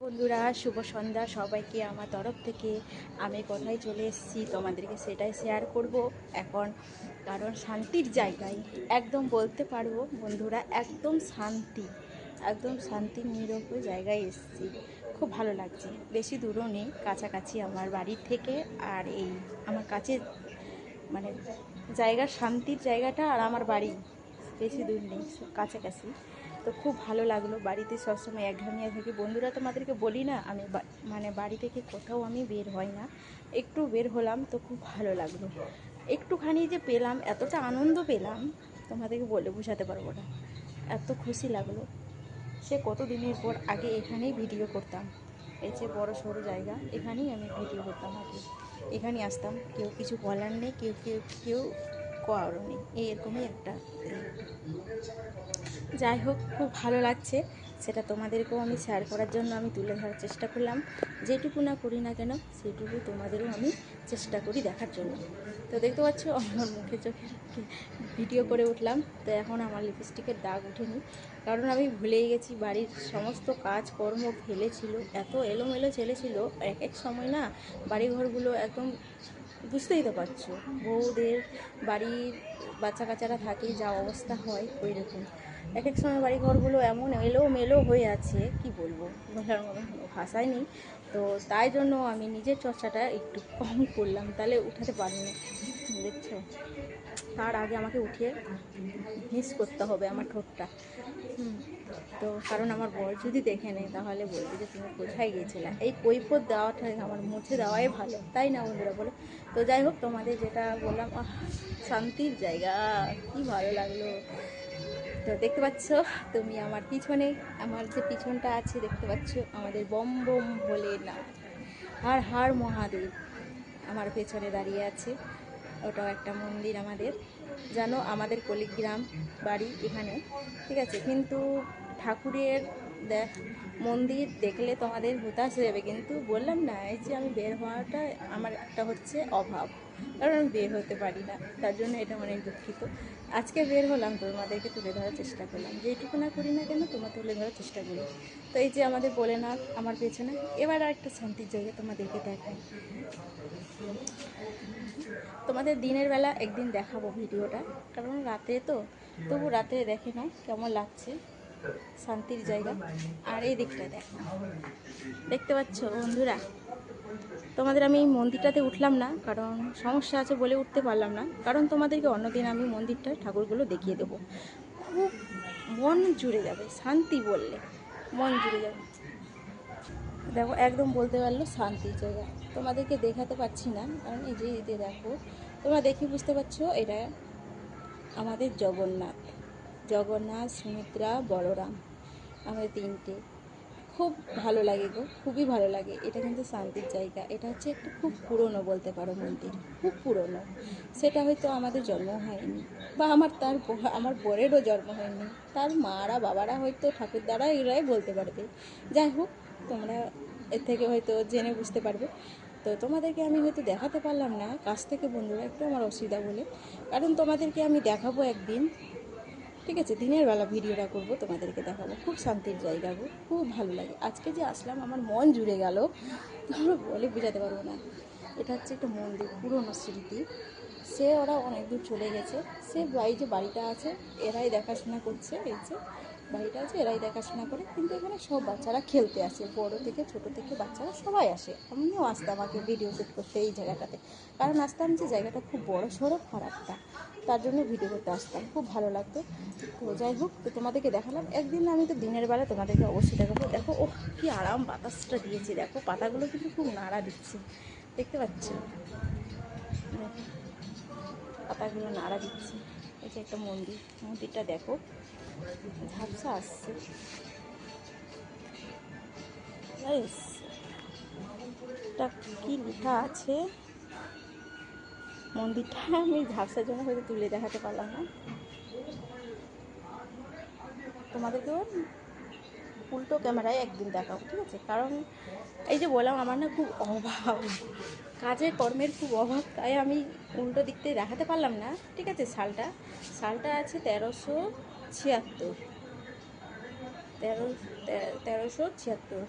বন্ধুরা, শুভ সন্ধ্যা সবাইকে আমার তরফ থেকে। আমি কোথায় চলে এসেছি তোমাদেরকে সেটাই শেয়ার করব এখন। কারণ শান্তির জায়গায় একদম বলতে পারবো বন্ধুরা, একদম শান্তি, একদম শান্তির নিরবধ জায়গায় এসেছি। খুব ভালো লাগছে। বেশি দূরও নেই, কাছাকাছি আমার বাড়ির থেকে। আর এই আমার কাছে মানে জায়গার শান্তির জায়গাটা আর আমার বাড়ি বেশি দূর নেই, কাছাকাছি। তো খুব ভালো লাগলো। বাড়িতে সবসময় একঘেয়েমি থাকি বন্ধুরা, তোমাদেরকে বলি না আমি মানে বাড়ি থেকে কোথাও আমি বের হই না। একটু বের হলাম তো খুব ভালো লাগলো। একটুখানি যে পেলাম, এতটা আনন্দ পেলাম তোমাদেরকে বলে বোঝাতে পারবো না। এত খুশি লাগলো। সে কত দিনের পর আগে এখানেই ভিডিও করতাম। এই যে বড় সড়ো জায়গা, এখানেই আমি ভিডিও করতাম আগে। এখানে আসতাম, কেউ কিছু বলার নেই, কেউ কেউ কেউ করারও নেই, এরকমই একটা। যাই হোক, খুব ভালো লাগছে। সেটা তোমাদেরকেও আমি শেয়ার করার জন্য আমি তুলে ধরার চেষ্টা করলাম। যেটুকু না করি না কেন সেটুকু তোমাদেরও আমি চেষ্টা করি দেখার জন্য। তো দেখতে পাচ্ছ আমার মুখে চোখে ভিডিও করে উঠলাম। তো এখন আমার লিপস্টিকের দাগ উঠেনি, কারণ আমি ভুলেই গেছি। বাড়ির সমস্ত কাজকর্ম ফেলেছিল, এত এলোমেলো ছেলেছিল এক এক সময় না। বাড়িঘরগুলো একদম, বুঝতেই তো পারছো, বউদের বাড়ির বাচ্চা কাচ্চারা থাকে যা অবস্থা হয় ওই রকম। এক এক সময় বাড়ি ঘরগুলো এমন এলোমেলো হয়ে আছে, কি বলবো, বলার মতো কোনো ভাষাই নেই। তো তাই জন্য আমি নিজের চর্চাটা একটু কম করলাম, তাহলে উঠাতে পারিনি। দেখছো, তার আগে আমাকে উঠিয়ে মিস করতে হবে আমার ঠোঁটটা। তো কারণ আমার বর যদি দেখে নেয় তাহলে বলবে যে তুমি কোথায় গিয়েছিলে। এই কৈফত দেওয়াটা আমার মুছে দেওয়াই ভালো, তাই না বন্ধুরা বলো? তো যাই হোক, তোমাদের যেটা বললাম, শান্তির জায়গা, কি ভালো লাগলো। তো দেখতে পাচ্ছ তুমি আমার পিছনে, আমার যে পিছনটা আছে দেখতে পাচ্ছ, আমাদের বম বম ভোলেনাথ, হার হার মহাদেব আমার পেছনে দাঁড়িয়ে আছে। ওটাও একটা মন্দির আমাদের। জানো, আমাদের কলিগ্রাম বাড়ি এখানে, ঠিক আছে, কিন্তু ঠাকুরের মন্দির দেখলে তোমাদের হুতাশ হয়ে যাবে। কিন্তু বললাম না, এই যে আমি বের হওয়াটা আমার একটা হচ্ছে অভাব, কারণ আমি বের হতে পারি না, তার জন্য এটা অনেক দুঃখিত। আজকে বের হলাম, তোমাদেরকে তুলে ধরার চেষ্টা করলাম। যেটুকু না করি না কেন তোমার তুলে ধরার চেষ্টা করি। তো এই যে আমাদের ভোলেনাথ আমার পেছনে। এবার আর একটা শান্তির জায়গা তোমাদেরকে দেখাই। তোমাদের দিনের বেলা একদিন দেখাবো ভিডিওটা, কারণ রাতে তো, তবু রাতে দেখে নাও কেমন লাগছে শান্তির জায়গা। আর এই দিকটা দেখো, দেখতে পাচ্ছ বন্ধুরা, তোমাদের আমি এই মন্দিরটাতে উঠলাম না, কারণ সমস্যা আছে বলে উঠতে পারলাম না। কারণ তোমাদেরকে অন্যদিন আমি মন্দিরটা ঠাকুরগুলো দেখিয়ে দেবো। খুব মন জুড়ে যাবে, শান্তি বললে মন জুড়ে যাবে। দেখো, একদম বলতে পারলো শান্তির জায়গা। তোমাদেরকে দেখাতে পাচ্ছি না, কারণ এই যে এতে দেখো, তোমরা দেখে বুঝতে পারছো এটা আমাদের জগন্নাথ। জগন্নাথ, সুমিত্রা, বলরাম, আমাদের তিনটে। খুব ভালো লাগে গো, খুবই ভালো লাগে। এটা কিন্তু শান্তির জায়গা। এটা হচ্ছে একটা খুব পুরনো বলতে পারো মন্দির, খুব পুরনো। সেটা হয়তো আমাদের জন্ম হয়নি, বা আমার বরেরও জন্ম হয়নি, তার মারা বাবারা হয়তো ঠাকুর দ্বারা এরাই বলতে পারবে। যাই হোক, তোমরা এর থেকে হয়তো জেনে বুঝতে পারবে। তো তোমাদেরকে আমি হয়তো দেখাতে পারলাম না কাছ থেকে বন্ধুরা, একটু আমার অসুবিধা বলে। কারণ তোমাদেরকে আমি দেখাবো একদিন, ঠিক আছে, দিনের বেলা ভিডিওটা করব, তোমাদেরকে দেখাবো। খুব শান্তির জায়গা গো, খুব ভালো লাগে। আজকে যে আসলাম আমার মন জুড়ে গেল, তোমরা বলে বোঝাতে পারবো না। এটা হচ্ছে একটা মন্দির, পুরনো স্মৃতি। সে ওরা অনেক দূর চলে গেছে, সে বাড়ি যে বাড়িটা আছে এরাই দেখাশোনা করছে। এই যে বাড়িটা আছে এরাই দেখাশোনা করে, কিন্তু এখানে সব বাচ্চারা খেলতে আসে, বড় থেকে ছোট থেকে বাচ্চারা সবাই আসে। আমিও আসতাম আগে ভিডিও শ্যুট করতে এই জায়গাটাতে, কারণ আসতাম যে জায়গাটা খুব বড় সড়ো খারাপটা, তার জন্য ভিডিও করতে আসতাম, খুব ভালো লাগতো। তো যাই হোক, তো তোমাদেরকে দেখালাম। একদিন আমি তো দিনের বেলা তোমাদেরকে অবশ্যই দেখাবো। দেখো, ও কি আরাম বাতাসটা দিয়েছে, দেখো পাতাগুলো কিন্তু খুব নাড়া দিচ্ছে, দেখতে পাচ্ছ, দেখো পাতাগুলো নাড়া দিচ্ছে। এই যে একটা মন্দির, মন্দিরটা দেখো, ঝাপসা আসছে। এটা কি লেখা আছে মন্দিরটা, আমি ঝাপসার জন্য হয়তো তুলে দেখাতে পারলাম না তোমাদেরকেও। উল্টো ক্যামেরায় একদিন দেখাবো, ঠিক আছে? কারণ এই যে বললাম, আমার না খুব অভাব, কাজে কর্মের খুব অভাব, তাই আমি উল্টো দিক থেকে দেখাতে পারলাম না, ঠিক আছে? সালটা আছে 1376, 1376।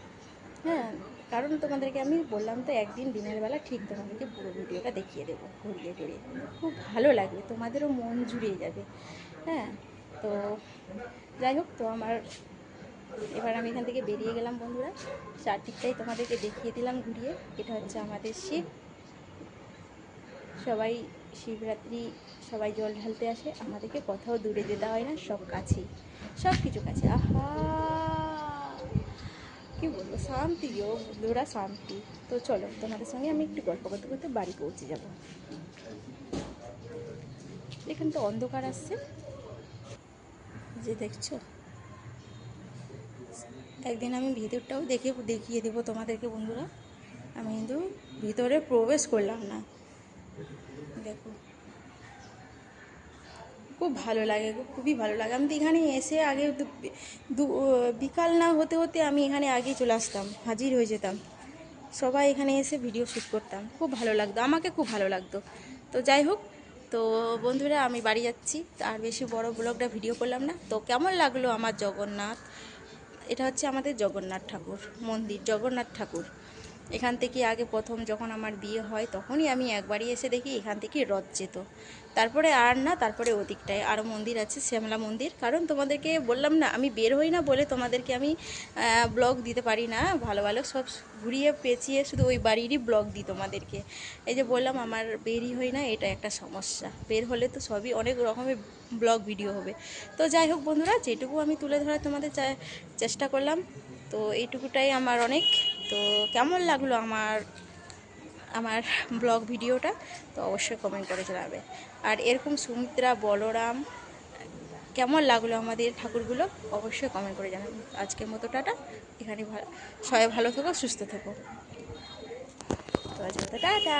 হ্যাঁ, কারণ তোমাদেরকে আমি বললাম তো একদিন দিনের বেলা ঠিক তোমাদেরকে পুরো ভিডিওটা দেখিয়ে দেবো ঘুরিয়ে ঘুরিয়ে, খুব ভালো লাগবে, তোমাদেরও মন জুড়িয়ে যাবে। হ্যাঁ, তো যাই হোক, তো আমার এবার আমি এখান থেকে বেরিয়ে গেলাম বন্ধুরা, চারদিকটাই তোমাদেরকে দেখিয়ে দিলাম ঘুরিয়ে। এটা হচ্ছে আমাদের শিব, সবাই শিবরাত্রি সবাই জল ঢালতে আসে, আমাদেরকে কোথাও দূরে যেতে হয় না, সব কাছেই, সব কিছু কাছে। আহা, কি বলবো, শান্তি গো বন্ধুরা, শান্তি। তো চলো তোমাদের সঙ্গে আমি একটু গল্প করতে করতে বাড়ি পৌঁছে যাব। এখানে তো অন্ধকার আসছে, যে দেখছো, একদিন আমি ভিতরটাও দেখিয়ে দেবো তোমাদেরকে বন্ধুরা। আমি কিন্তু ভিতরে প্রবেশ করলাম না, দেখো খুব ভালো লাগে গো, খুবই ভালো লাগে। আমি তো এখানে এসে আগে বিকাল না হতে হতে আমি এখানে আগে চলে আসতাম, হাজির হয়ে যেতাম, সবাই এখানে এসে ভিডিও শ্যুট করতাম, খুব ভালো লাগতো, আমাকে খুব ভালো লাগতো। তো যাই হোক, তো বন্ধুরা আমি বাড়ি যাচ্ছি, আর বেশি বড় ব্লগটা ভিডিও করলাম না। তো কেমন লাগলো আমার জগন্নাথ, এটা হচ্ছে আমাদের জগন্নাথ ঠাকুর মন্দির, জগন্নাথ ঠাকুর। এখান থেকে আগে প্রথম যখন আমার বিয়ে হয় তখনই আমি একবারই এসে দেখি এখান থেকে রথ যেত, তারপরে আর না, তারপরে ওদিকটায় আরও মন্দির আছে, শ্যামলা মন্দির। কারণ তোমাদেরকে বললাম না, আমি বের হই না বলে তোমাদেরকে আমি ব্লগ দিতে পারি না ভালো ভালো, সব ঘুরিয়ে পেঁচিয়ে শুধু ওই বাড়িরই ব্লগ দিই তোমাদেরকে। এই যে বললাম আমার বেরই হই না, এটা একটা সমস্যা, বের হলে তো সবই অনেক রকমের ব্লগ ভিডিও হবে। তো যাই হোক বন্ধুরা, যেটুকু আমি তুলে ধরার তোমাদের চেষ্টা করলাম, তো এইটুকুটাই আমার অনেক। তো কেমন লাগলো আমার আমার ব্লগ ভিডিওটা, তো অবশ্যই কমেন্ট করে জানাবে। আর এরকম সুমিত্রা, বলরাম, কেমন লাগলো আমাদের ঠাকুরগুলো, অবশ্যই কমেন্ট করে জানাবে। আজকের মতো টাটা, এখানে সবাই ভালো থেকো, সুস্থ থেকো। তো আজকের মতো টাটা।